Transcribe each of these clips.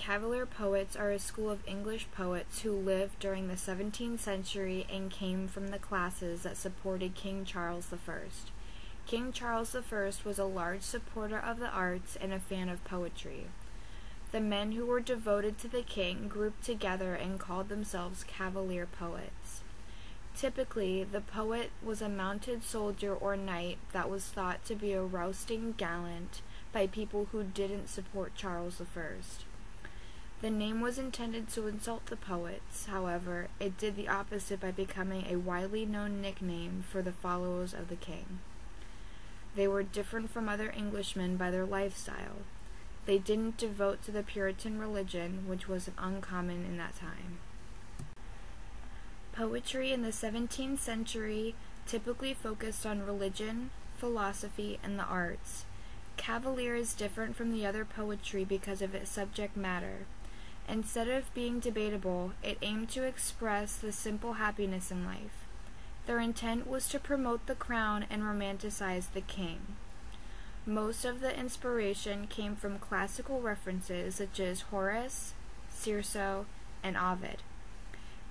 Cavalier poets are a school of English poets who lived during the 17th century and came from the classes that supported King Charles I. King Charles I was a large supporter of the arts and a fan of poetry. The men who were devoted to the king grouped together and called themselves Cavalier poets. Typically, the poet was a mounted soldier or knight that was thought to be a rousting gallant by people who didn't support Charles I. The name was intended to insult the poets. However, it did the opposite by becoming a widely known nickname for the followers of the king. They were different from other Englishmen by their lifestyle. They didn't devote to the Puritan religion, which was uncommon in that time. Poetry in the 17th century typically focused on religion, philosophy, and the arts. Cavalier is different from the other poetry because of its subject matter. Instead of being debatable, it aimed to express the simple happiness in life. Their intent was to promote the crown and romanticize the king. Most of the inspiration came from classical references such as Horace, Circe, and Ovid.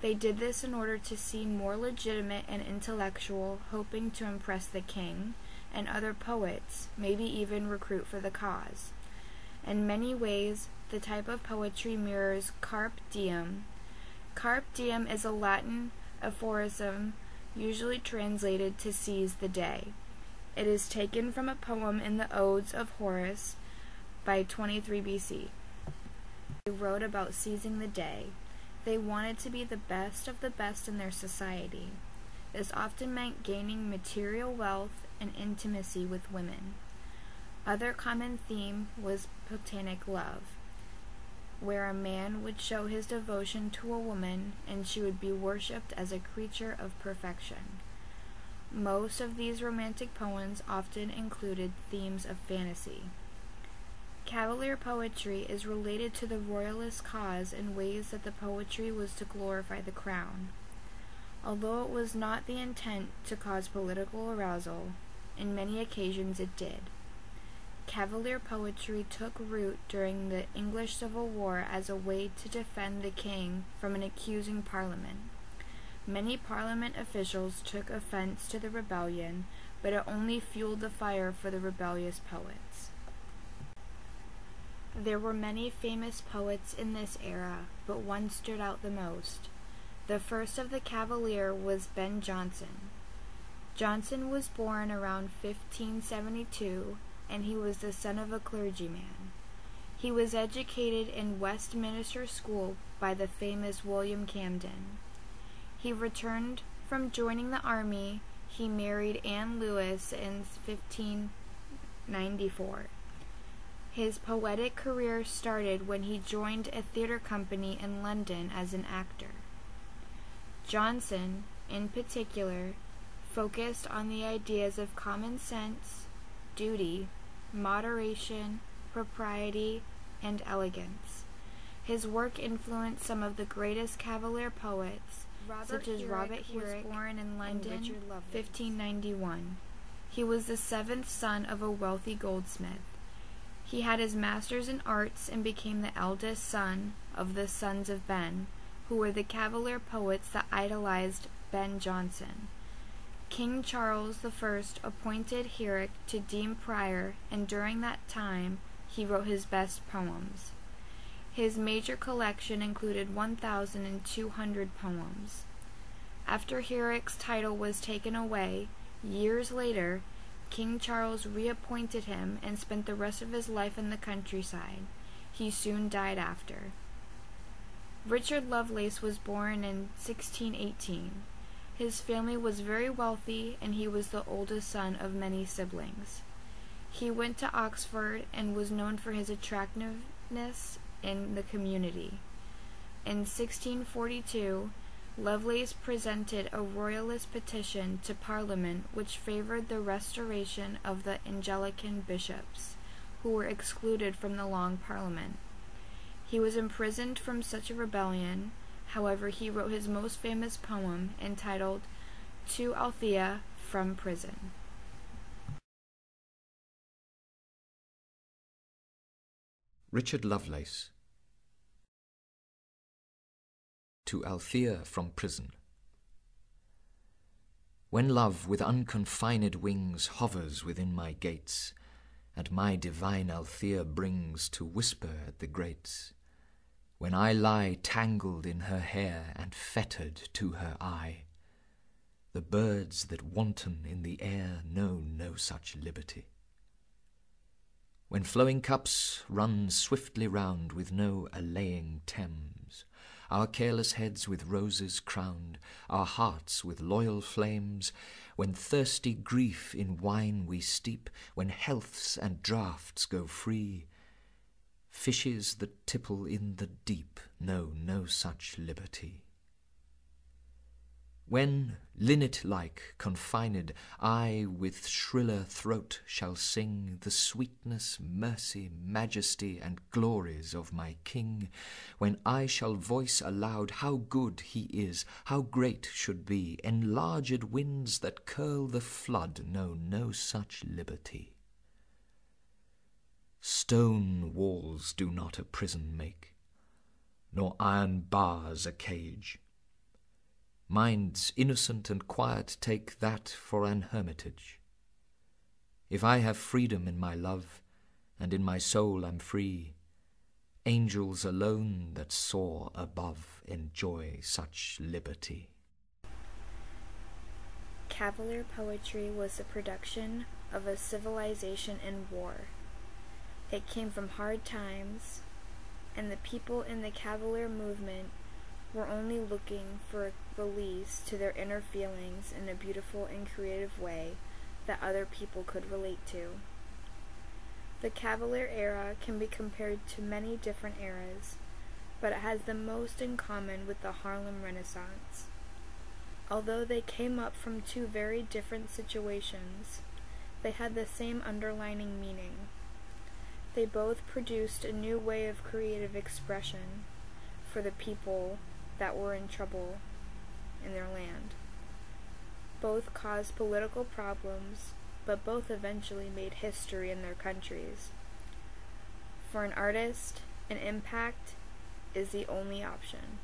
They did this in order to seem more legitimate and intellectual, hoping to impress the king and other poets, maybe even recruit for the cause. In many ways, the type of poetry mirrors carpe diem. Carpe diem is a Latin aphorism usually translated to seize the day. It is taken from a poem in the Odes of Horace by 23 BC. They wrote about seizing the day. They wanted to be the best of the best in their society. This often meant gaining material wealth and intimacy with women. Other common theme was platonic love, where a man would show his devotion to a woman and she would be worshipped as a creature of perfection. Most of these romantic poems often included themes of fantasy. Cavalier poetry is related to the royalist cause in ways that the poetry was to glorify the crown. Although it was not the intent to cause political arousal, in many occasions it did. Cavalier poetry took root during the English Civil War as a way to defend the king from an accusing parliament. Many parliament officials took offense to the rebellion, but it only fueled the fire for the rebellious poets. There were many famous poets in this era, but one stood out the most. The first of the Cavalier was Ben Jonson. Jonson was born around 1572, and he was the son of a clergyman. He was educated in Westminster School by the famous William Camden. He returned from joining the army. He married Anne Lewis in 1594. His poetic career started when he joined a theater company in London as an actor. Jonson, in particular, focused on the ideas of common sense, duty, moderation, propriety, and elegance. His work influenced some of the greatest Cavalier poets, such as Robert Herrick, was born in London in 1591. He was the seventh son of a wealthy goldsmith. He had his master's in arts and became the eldest son of the sons of Ben, who were the Cavalier poets that idolized Ben Jonson. King Charles I appointed Herrick to Dean Prior, and during that time he wrote his best poems. His major collection included 1,200 poems. After Herrick's title was taken away, years later, King Charles reappointed him and spent the rest of his life in the countryside. He soon died after. Richard Lovelace was born in 1618. His family was very wealthy, and he was the oldest son of many siblings. He went to Oxford and was known for his attractiveness in the community. In 1642, Lovelace presented a royalist petition to Parliament which favored the restoration of the Anglican bishops, who were excluded from the Long Parliament. He was imprisoned from such a rebellion. However, he wrote his most famous poem, entitled To Althea from Prison. Richard Lovelace, to Althea from prison. When love with unconfined wings hovers within my gates, and my divine Althea brings to whisper at the grates, when I lie tangled in her hair and fettered to her eye, the birds that wanton in the air know no such liberty. When flowing cups run swiftly round with no allaying Thames, our careless heads with roses crowned, our hearts with loyal flames, when thirsty grief in wine we steep, when healths and draughts go free, fishes that tipple in the deep know no such liberty. When, linnet-like confined, I with shriller throat shall sing the sweetness, mercy, majesty, and glories of my King, when I shall voice aloud how good he is, how great should be, enlarged winds that curl the flood know no such liberty. Stone walls do not a prison make, nor iron bars a cage. Minds innocent and quiet take that for an hermitage. If I have freedom in my love, and in my soul am free, angels alone that soar above enjoy such liberty. Cavalier poetry was the production of a civilization in war. It came from hard times, and the people in the Cavalier movement were only looking for a release to their inner feelings in a beautiful and creative way that other people could relate to. The Cavalier era can be compared to many different eras, but it has the most in common with the Harlem Renaissance. Although they came up from two very different situations, they had the same underlining meaning. They both produced a new way of creative expression for the people that were in trouble in their land. Both caused political problems, but both eventually made history in their countries. For an artist, an impact is the only option.